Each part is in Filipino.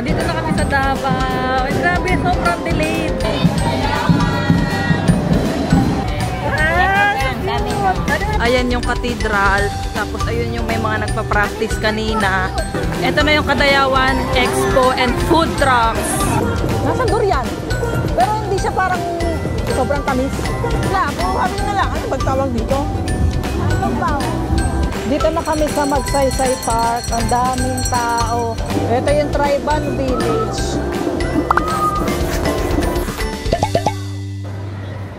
Nandito na kami sa Davao. Ay, grabe, sobrang delayed. Ayan yung cathedral. Tapos ayun yung may mga nagpa-practice kanina. Ito na yung Kadayawan Expo and Food Trucks. Nasaan durian? Pero hindi siya parang sobrang tamis. Wala, kami na lang. Ano magtawag dito? Anong tao? Dito na kami sa Magsaysay Park. Ang daming tao. Ito yung Tribal Village.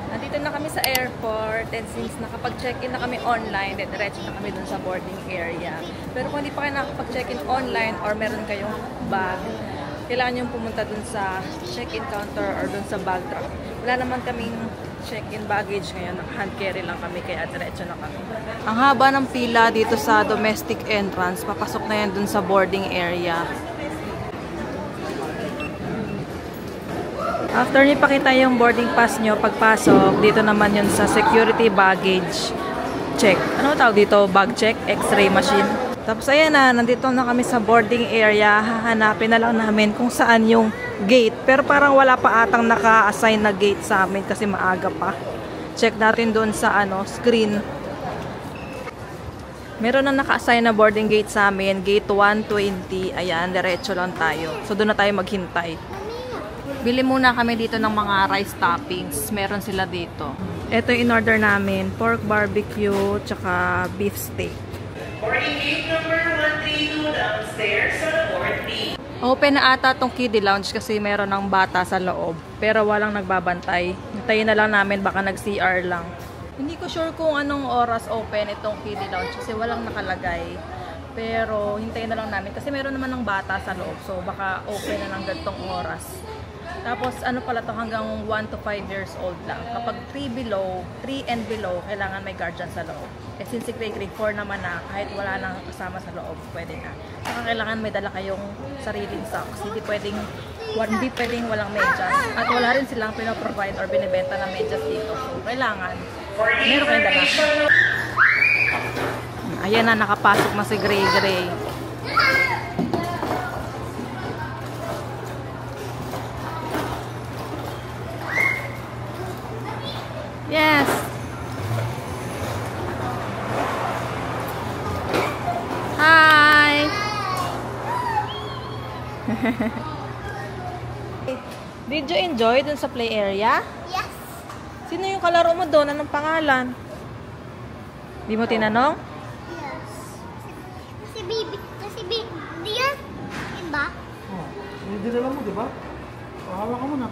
Nandito na kami sa airport. And since nakapag-check-in na kami online, diretso na kami dun sa boarding area. Pero kung hindi pa kayo nakapag-check-in online or meron kayong bag, kailangan nyo pumunta dun sa check-in counter or dun sa bag truck. Wala naman kaming check-in baggage ngayon. Hand carry lang kami, kaya diretso na kami. Ang haba ng pila dito sa domestic entrance. Papasok na yan dun sa boarding area. After nyo pakita yung boarding pass nyo, pagpasok, dito naman yun sa security baggage check. Ano tawag dito? Bag check? X-ray machine. Tapos ayan na, nandito na kami sa boarding area. Hahanapin na lang namin kung saan yung gate. Pero parang wala pa atang naka-assign na gate sa amin kasi maaga pa. Check natin doon sa screen. Meron na naka-assign na boarding gate sa amin. Gate 120. Ayan, diretso lang tayo. So doon na tayo maghintay. Bili muna kami dito ng mga rice toppings. Meron sila dito. Ito yung in-order namin. Pork barbecue, tsaka beef steak. Boarding gate number 132 downstairs on 4D. Open na ata tong kiddie lounge kasi meron ng bata sa loob. Pero walang nagbabantay. Hintayin na lang namin, baka nag-CR lang. Hindi ko sure kung anong oras open itong kiddie lounge kasi walang nakalagay. Pero hintayin na lang namin kasi meron naman ng bata sa loob. So baka open na ng ganitong oras. Tapos ano pala to, hanggang 1 to 5 years old lang. Kapag 3 and below, kailangan may guardian sa loob. Eh since si grade 4 naman na, kahit wala nang kasama sa loob, pwede na. Saka kailangan may dala kayong sariling socks. Hindi pwedeng walang medyas. At wala rin silang pinaprovide or binibenta na medyas dito. So kailangan, meron kayong dala. Ayan na, nakapasok na si Gray. Yes. Hi. Did you enjoy dun sa play area? Yes. Sino yung kalaro mo doon? Anong pangalan? Di mo tinanong? Yes. Kasi baby, diyan. Diba? Oh, hindi na lang mo, diba? Pahala ka muna.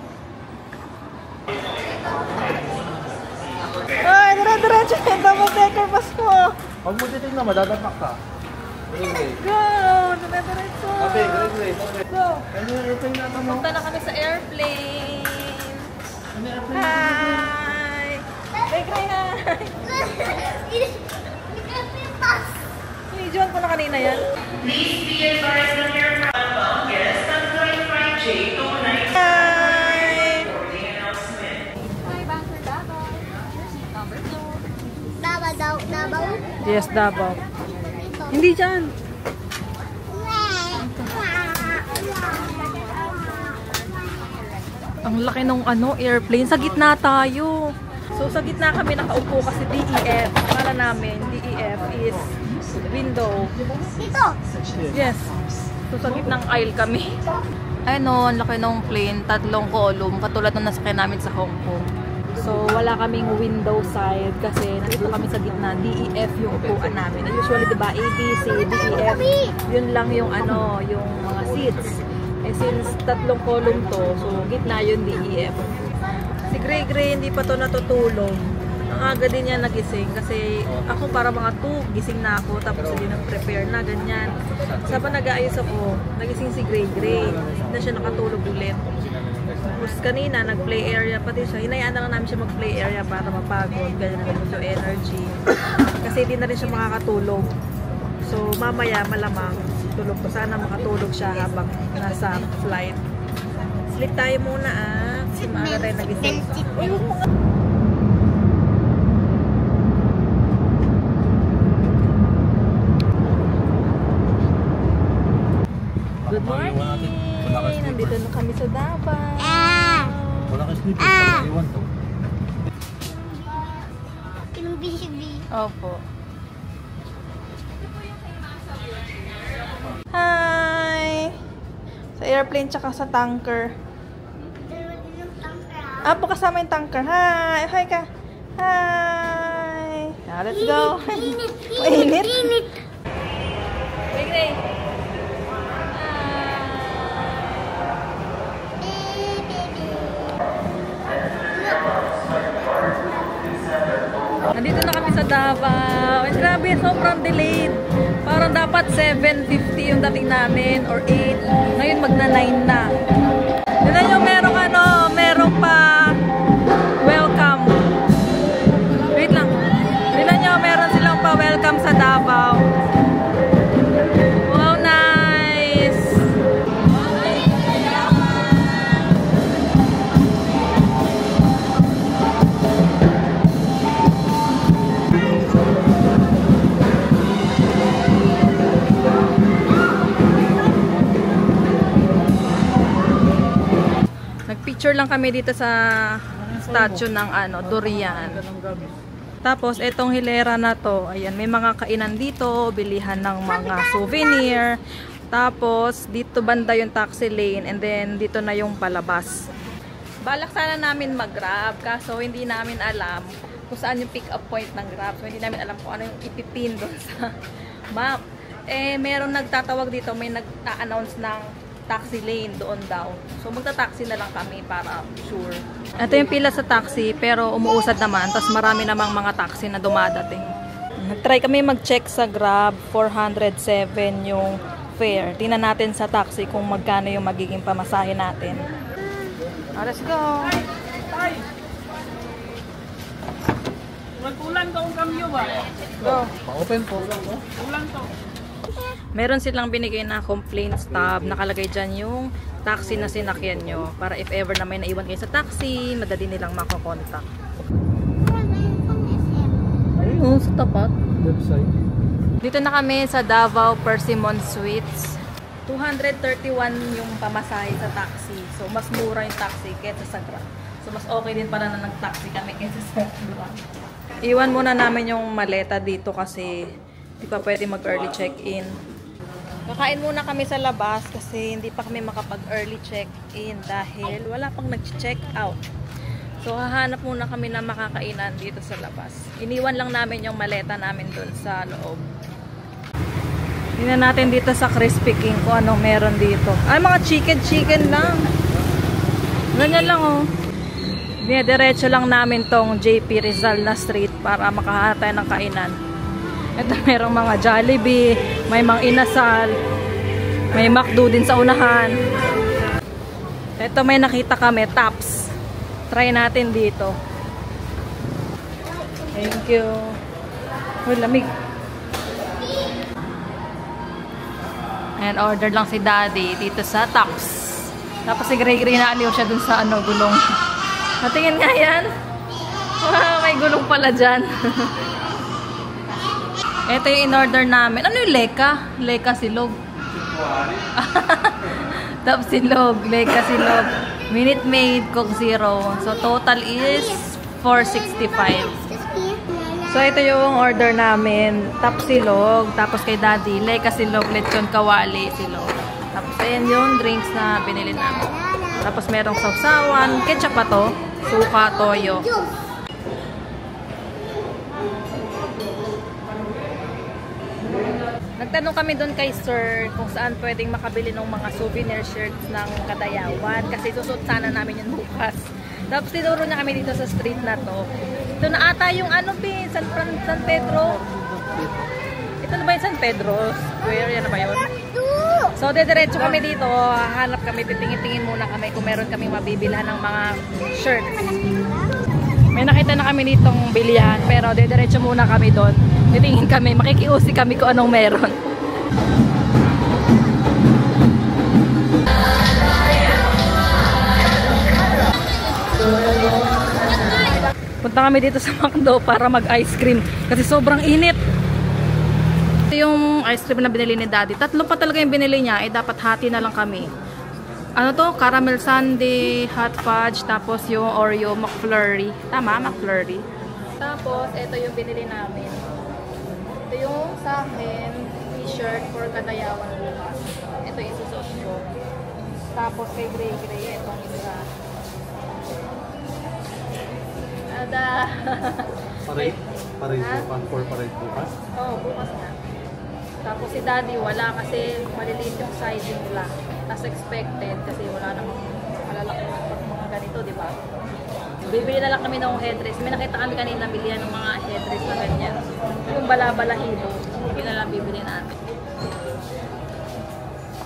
Ay, dire-diretso yung double decker bus mo. Pag mo titignan, madadapak ka. Go! Dire-diretso. Go! Ano yung airplane natin mo? Punta na kami sa airplane. Ano yung airplane? Hi! Hey, hi! Ni-John ko na kanina yan. Please be advised of your outbound guests on flight 5J29. Hi! For the announcement. Davao. Yes, Davao. Hindi dyan. Ang laki ng airplane. Sa gitna tayo. So, sa gitna kami nakaupo kasi DEF. Para namin, DEF is window. Dito. Yes. So, sa gitnang aisle kami. Ayun o, ang laki ng plane. 3 column. Katulad nung nasakyan namin sa Hong Kong. So, wala kaming window side kasi nandito kami sa gitna. DEF yung upuan namin. Usually, diba, ABC, DEF, yun lang yung yung mga seats. Eh, since 3 column to, so, gitna yun DEF. Si Gray, hindi pa to natutulog. Ang aga din niya nagising kasi ako para mga 2, gising na ako. Tapos hindi nag-prepare na, ganyan. Sabang nag-aayos ako, nagising si Gray. Hindi na siya nakatulog ulit. Tapos kanina, nag-play area pati siya. Hinayaan na lang namin siya mag-play area para mapagod. Ganyan na naman yung energy. Kasi hindi na rin siya makakatulog. So, mamaya, malamang tulog ko. Sana makatulog siya habang nasa flight. Sleep tayo muna Kasi maaga tayo nagising. Uy, huwag mo nga. Good morning! Nandito na kami sa Davao. Wala ka snippet, pag iwan to. Opo. Hi! Sa airplane tsaka sa tanker. Apo kasama yung tanker. Hi! Hi ka! Hi! Now, let's go! Mainit! Bigray! Nandito na kami sa Davao. Ay, grabe, sobrang delayed. Parang dapat 7:50 yung dating namin or 8. Ngayon magna 9 na. Tignan nyo, merong pa welcome. Wait lang. Tignan nyo, meron silang pa welcome sa Davao. Wow, nice! Nagpicture lang kami dito sa statue ng durian. Tapos etong hilera na to, ayan, may mga kainan dito, bilihan ng mga souvenir. Tapos dito banda yung taxi lane and then dito na yung palabas. Balak sana namin mag-Grab kaso hindi namin alam kung saan yung pick up point ng Grab. So hindi namin alam kung ano yung ipipin doon sa map. Eh meron nagtatawag dito, may nag-a-announce ng taxi lane doon daw. So magta-taxi na lang kami para sure. Ito yung pila sa taxi pero umuusad naman. Tapos marami namang mga taxi na dumadating. Nag-try kami mag-check sa Grab. 407 yung fare. Tingnan natin sa taxi kung magkano yung magiging pamasahe natin. Let's go! Kulang to ang kamyo ba? Go! Pa-open po. Kulang to. Meron silang binigay na complaint tab. Nakalagay dyan yung taxi na sinakyan nyo. Para if ever na may naiwan kayo sa taxi, madali nilang makokontak. Oo, sa tapat. Website. Dito na kami sa Davao Persimmon Suites. 231 yung pamasahe sa taxi. So, mas mura yung taxi kaysa sa Grab. So, mas okay din para na nag-taxi kami kaysa sa Grab. Iwan muna namin yung maleta dito kasi hindi pa pwede mag-early check-in. Kakain muna kami sa labas kasi hindi pa kami makapag-early check-in dahil wala pang nag-check out. So, hahanap muna kami na makakainan dito sa labas. Iniwan lang namin yung maleta namin dun sa loob. Tingnan natin dito sa Crispy King kung anong meron dito. Ay, mga chicken lang. Ganyan lang, oh. Diretso lang namin tong JP Rizal na street para makahanap tayo ng kainan. Ito merong mga Jollibee, may mga inasal, may McDo din sa unahan. Ito may nakita kami, Tops. Try natin dito. Thank you. Uy, lamig. And order lang si Daddy dito sa Tops. Tapos si Gray na aliw siya dun sa gulong. Matingin nga yan. Wow, may gulong pala dyan. Ito yung in-order namin. Ano yung Leka? Leka silog. Top silog. Leka silog. Minute Maid, Coke Zero. So, total is 465. So, ito yung order namin. Top silog. Tapos kay Daddy, Leka silog, lechon kawali silog. Tapos, ayan yung drinks na binili namin. Tapos, merong sausawan. Ketchup pa to. Suka, toyo. Nagtanong kami doon kay Sir kung saan pwedeng makabili ng mga souvenir shirts ng Kadayawan kasi susuot sana namin yun bukas. Tapos tinuro niya kami dito sa street na to. Ito na ata yung San Pedro. Ito na ba yung San Pedro Square? Yan na ba yun? So dediretso kami dito. Hanap kami, titingin-tingin muna kami kung meron kaming mabibilhan ng mga shirts. May nakita na kami ditong bilihan pero dediretso muna kami doon. Titingin kami, makikiusi kami kung anong meron. Punta kami dito sa McDo para mag-ice cream kasi sobrang init. Ito yung ice cream na binili ni Daddy. Tatlo pa talaga yung binili niya, dapat hati na lang kami. Ano to? Caramel sundae, hot fudge, tapos yung Oreo McFlurry. Tama? McFlurry. Tapos, ito yung binili namin. Ito yung sa akin, t-shirt for Kadayawan bukas. Ito yung isusot ko. Tapos, kay Gray, itong isa. Ada! Parade bukas, for parade bukas. Oo, bukas na. Tapos si Daddy wala kasi maliliit yung sizing nila. As expected kasi wala namang malalaki pag mga ganito, di ba? Bibili na lang kami ng headdress. May nakita kami kanina bilihan ng mga headdress na ganyan. Yung bala-balahibo. Yun na lang bibili natin.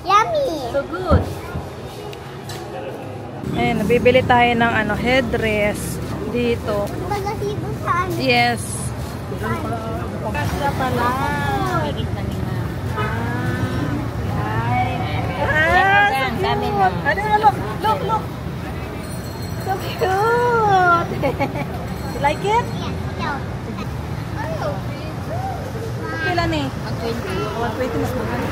Yummy! So good! Ayan, nabibili tayo ng headdress dito. Balahibo saan? Yes. Kasya pala. So cute! Look! So cute! You like it? Yeah. Kailan eh? 120 mas mahal.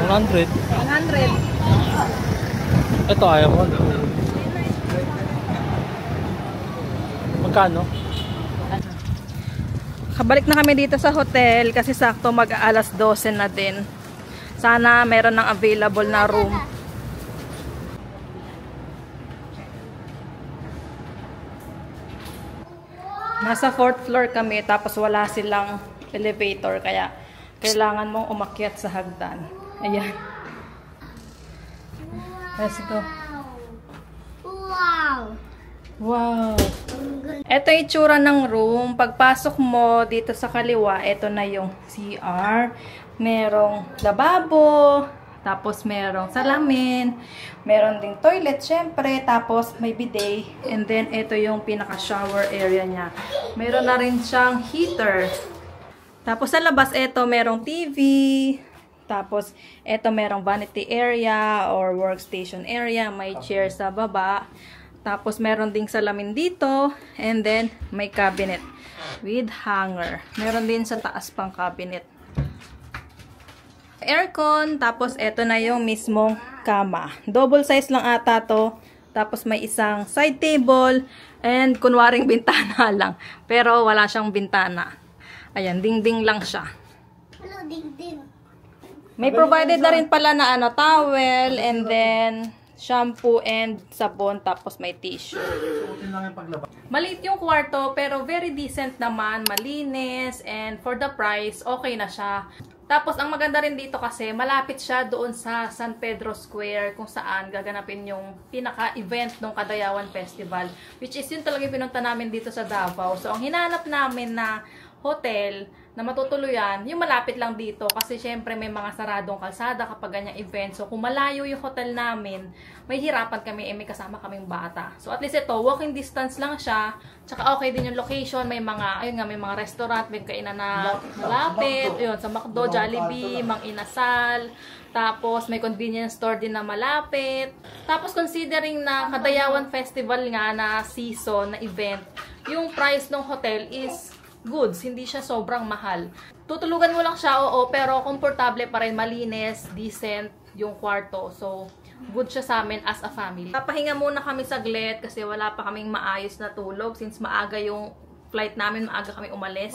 100. 100. Ito ayaw mo. Magkano? Kabalik na kami dito sa hotel kasi sakto mag-aalas 12 na din. Sana meron ng available na room. Nasa 4th floor kami tapos wala silang elevator kaya kailangan mong umakyat sa hagdan. Ayan. Let's go. Wow! Wow! Ito yung itsura ng room. Pagpasok mo dito sa kaliwa, ito na yung CR. Merong lababo, tapos merong salamin, meron ding toilet syempre, tapos may bidet, and then ito yung pinaka-shower area niya. Meron na rin siyang heater. Tapos sa labas, ito merong TV, tapos ito merong vanity area or workstation area, may chair sa baba. Tapos, meron ding salamin dito. And then, may cabinet with hanger. Meron din sa taas pang cabinet. Aircon. Tapos, eto na yung mismong kama. Double size lang ata to. Tapos, may isang side table. And, kunwaring bintana lang. Pero, wala siyang bintana. Ayan, ding-ding lang siya. Hello, ding-ding. May provided na rin pala na towel. And then, shampoo and sabon, tapos may tissue. Suotin lang yung paglabas. Maliit yung kwarto, pero very decent naman, malinis, and for the price, okay na siya. Tapos, ang maganda rin dito kasi, malapit siya doon sa San Pedro Square, kung saan gaganapin yung pinaka-event ng Kadayawan Festival, which is yun talaga yung pinunta namin dito sa Davao. So, ang hinanap namin na hotel na matutuluyan, yung malapit lang dito kasi syempre may mga saradong kalsada kapag ganyang event. So kung malayo yung hotel namin, may hirapan kami, may kasama kaming bata. So at least ito, walking distance lang siya. Tsaka okay din yung location, may mga, ayun nga, may mga restaurant, may kainan na malapit, ayun, sa McDo, Jollibee, Mang Inasal. Tapos may convenience store din na malapit. Tapos considering na Kadayawan Festival nga na season, na event, yung price ng hotel is goods, hindi siya sobrang mahal. Tutulugan mo lang siya, oo, pero komportable pa rin, malinis, decent yung kwarto. So, good siya sa amin as a family. Papahinga muna kami saglit kasi wala pa kaming maayos na tulog since maaga yung flight namin, maaga kami umalis.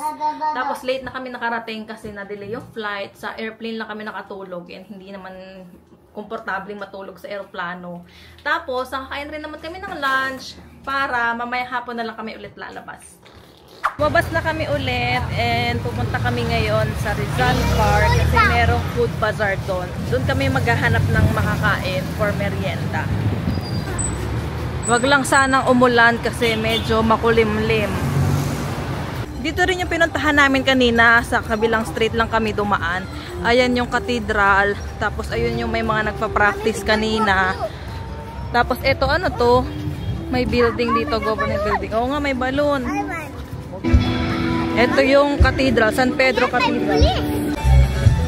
Tapos late na kami nakarating kasi na-delay yung flight. Sa airplane lang kami nakatulog and hindi naman komportable matulog sa aeroplano. Tapos, nakakain rin naman kami ng lunch para mamaya hapon na lang kami ulit lalabas. Mabas na kami ulit and pupunta kami ngayon sa Rizal Park kasi merong food bazaar doon. Doon kami maghahanap ng makakain for merienda. Wag lang sanang umulan kasi medyo makulimlim. Dito rin yung pinuntahan namin kanina, sa kabilang street lang kami dumaan. Ayan yung cathedral, tapos ayun yung may mga nagpa-practice kanina. Tapos ito ano to? May building dito, government building. Oo nga, may balloon. Ito yung cathedral, San Pedro Cathedral.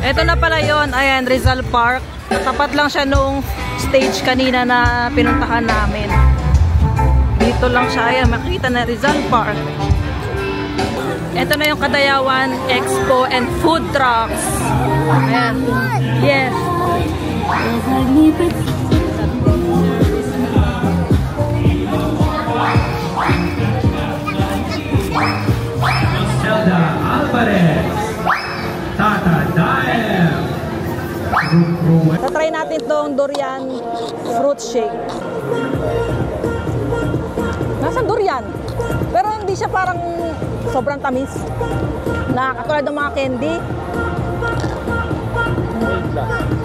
Ito na pala yun, ayan, Rizal Park. Tapat lang siya noong stage kanina na pinuntahan namin. Dito lang siya, ayan, makikita na Rizal Park. Ito na yung Kadayawan Expo and Food Trucks. Ayan. Yes. Tatry natin tong durian fruit shake. Nasaan durian? Pero hindi siya parang sobrang tamis. Na katulad ng mga candy.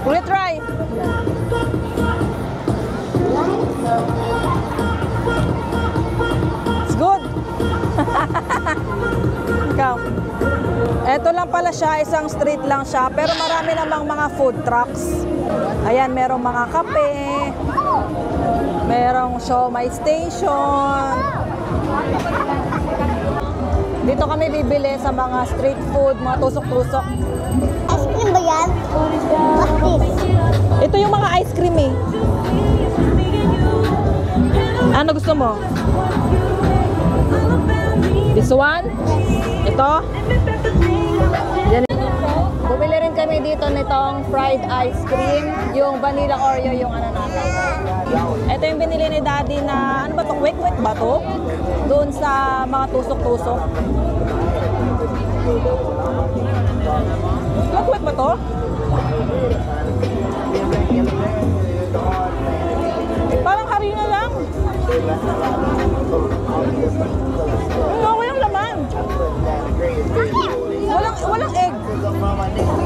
Ulit try. It's good. Ikaw. Ito lang pala siya, isang street lang siya, pero marami namang mga food trucks. Ayan, merong mga kape, merong siomai station. Dito kami bibili sa mga street food, mga tusok-tusok. Ice cream ba yan? What's this? Ito yung mga ice cream eh. Ano gusto mo? This one? Ito? Yan. Bumili rin kami dito nitong fried ice cream. Yung vanilla Oreo yung ano natin. Ito yung binili ni Daddy na, ano ba ito? Quick ba ito? Doon sa mga tusok-tusok. Quick ba ito? Parang harina lang. Ano yung laman? Walang egg.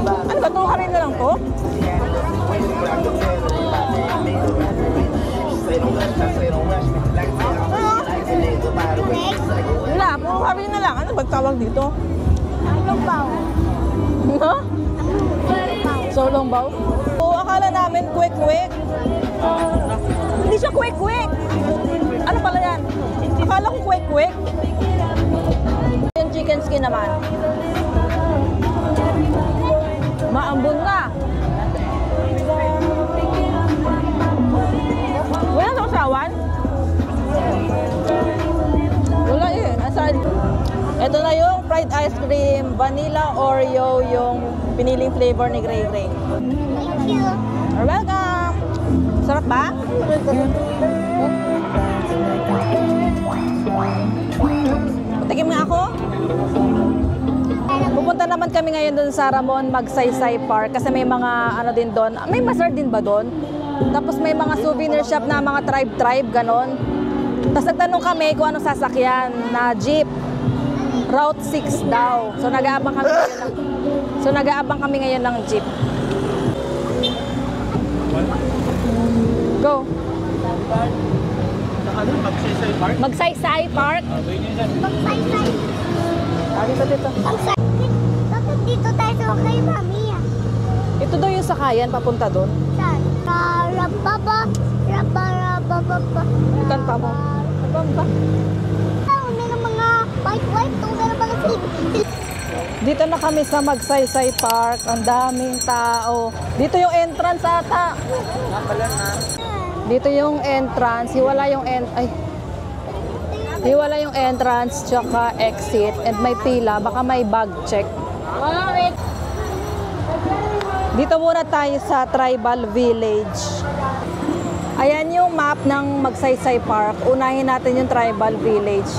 Ano ba ito? Harina lang to? Wala, puro harina lang. Ano ba tawag dito? Lumbaw. Ha? Solong baw? Oo, akala namin quick. Hindi siya quick. Ano pala yan? Akala ko quick. Yung chicken skin naman. Maambon na. Wala sa usawan? Wala eh. Asal. Ito na yung fried ice cream, vanilla Oreo, yung piniling flavor ni Gray Gray. Thank you. You're welcome! Sarap ba? Tikim nga ako. Pupunta naman kami ngayon doon sa Ramon Magsaysay Park kasi may mga ano din doon. May bazaar din ba doon? Tapos may mga souvenir shop na mga tribe, ganon. Tapos nagtanong kami kung anong sasakyan na jeep. Route 6 daw. So nag-aabang kami ngayon ng jeep. Go. Magsaysay Park? Magsaysay Park. Magsaysay. Dito. Bakit dito tayo sa kay Mami ah? Ito daw yung sakayan papunta doon. Saan? Rababa. Kanta mo. Rababa. Meron mga white. Meron mga silip. Dito na kami sa Magsaysay Park. Ang daming tao. Dito yung entrance ata. Dito yung entrance. Hiwala yung entrance tsaka exit. And may pila. Baka may bag check. Dito muna tayo sa Tribal Village. Ayan yung map ng Magsaysay Park. Unahin natin yung Tribal Village.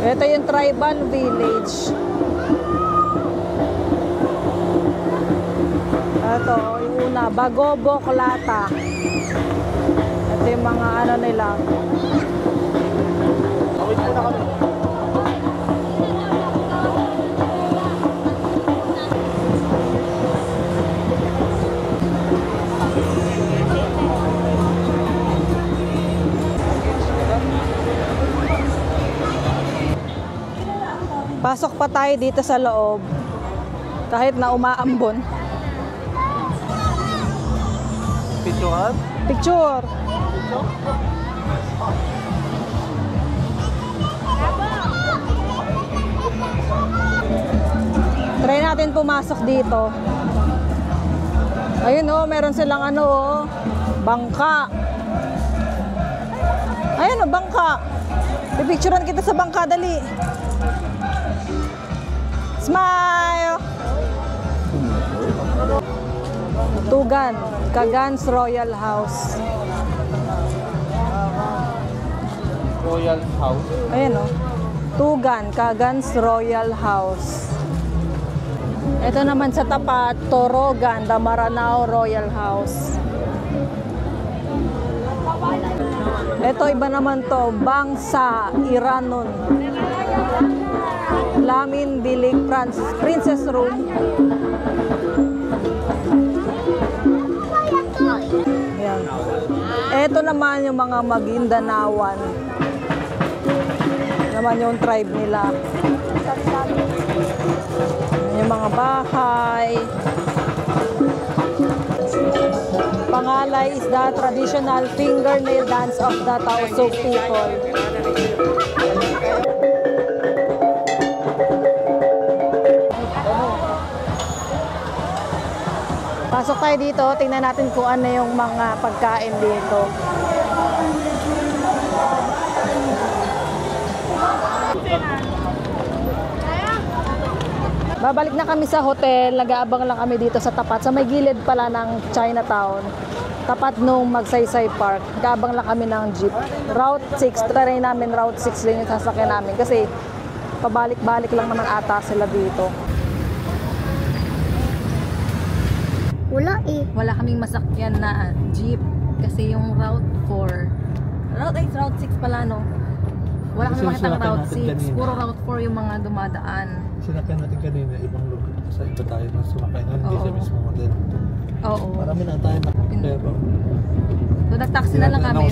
Ito yung Tribal Village. Ito, yung una, Bagobo, Klata. Ito yung mga ano nila. Awit muna kami. Pasok pa tayo dito sa loob. Kahit na umaambon. Picturean? Picture. Try natin pumasok dito. Ayun oh, meron silang ano oh, bangka. Ayun oh, bangka. Pipicturean kita sa bangka, dali. Smile! Tugan, Kagans Royal House. Royal House. Ayan o. Tugan, Kagans Royal House. Ito naman sa tapat, Torogan, the Maranao Royal House. Ito iba naman to, Bangsa Iranon. Lamin Bilik Princess Room. Ayan. Ito naman yung mga Magindanawan. Naman yung tribe nila. Yung mga bahay. Pangalay is the traditional fingernail dance of the Tausug people. Pasok tayo dito, tingnan natin kung ano yung mga pagkain dito. Babalik na kami sa hotel, nag-aabang lang kami dito sa tapat, sa may gilid pala ng Chinatown. Tapat nung Magsaysay Park, nag-aabang lang kami ng jeep. Route 6, try namin Route 6 din yung sasakyan namin kasi pabalik-balik lang naman ata sila dito. Wala eh. Wala kaming masakyan na jeep kasi yung Route 4. Route 6 pala, no? Wala kaming makitang Route 6. Puro Route 4 yung mga dumadaan. Sinakyan natin kanina, ibang lugar. Sa iba tayo na sumakay na, hindi sa mismo model. Oo. Marami na tayo na pero. So nag-taxi na lang kami.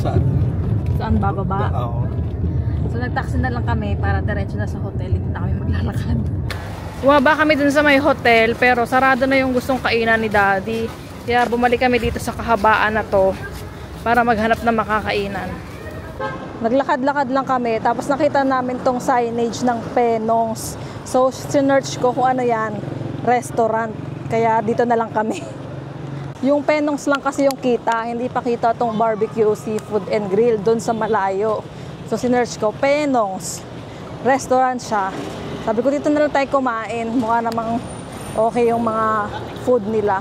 Saan bababa? Oo. So nag-taxi na lang kami para diretso na sa hotel. Hindi na kami maglalakad. Bumaba kami dun sa may hotel pero sarado na yung gustong kainan ni Daddy. Kaya bumalik kami dito sa kahabaan na to para maghanap ng makakainan. Naglakad-lakad lang kami tapos nakita namin tong signage ng Penongs. So sinearch ko kung ano yan, restaurant. Kaya dito na lang kami. Yung Penongs lang kasi yung kita, hindi pa kita tong barbecue, seafood and grill dun sa malayo. So sinearch ko, Penongs, restaurant siya. Sabi ko dito na lang tayo kumain. Mukha namang okay yung mga food nila.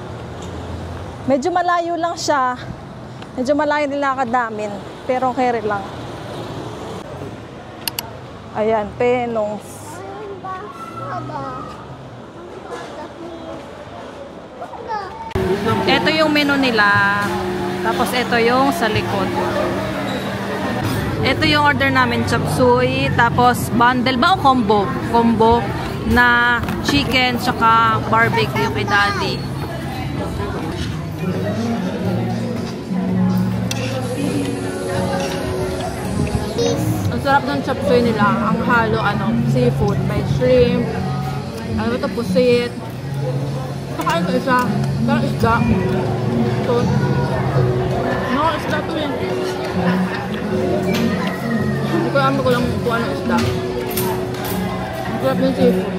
Medyo malayo lang siya. Medyo malayo nilakad namin. Pero okay rin lang. Ayan, Penongs. Ito yung menu nila. Tapos ito yung sa likod. Ito yung order namin, chop suey, tapos bundle ba o combo? Combo na chicken tsaka barbecue kay Daddy. Ang sarap ng chop suey nila. Ang halo, seafood. May shrimp, ito pusit. Saka ito isa. Parang isda. Ito. No, isda ito yan. Hindi ko alam ko lang kung ano isda. Ang sarap ng seafood.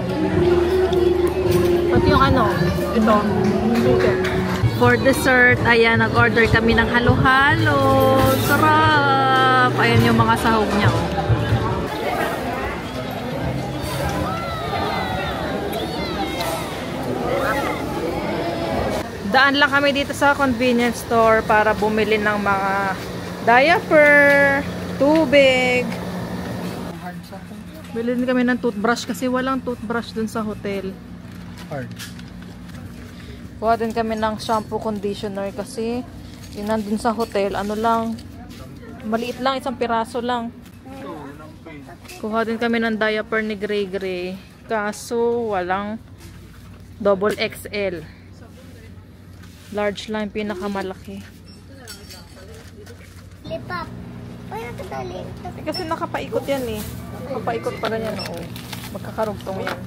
Pati yung ito, chicken. For dessert, ayan, nag-order kami ng halo-halo. Sarap! Ayan yung mga sahog niya. Oh. Daan lang kami dito sa convenience store para bumili ng mga diaper, tubig. Bili din kami ng toothbrush kasi walang toothbrush dun sa hotel. Hard. Kuha din kami ng shampoo conditioner kasi yun nandun sa hotel, lang, maliit lang, isang piraso lang. Kuha din kami ng diaper ni Gray Gray kaso walang double XL. Large lang, pinakamalaki. Lipap. Paano ito dali? Kasi nakapaikot yan eh. Nakapaikot pa rin yan, oo. Magkakarugtong yan.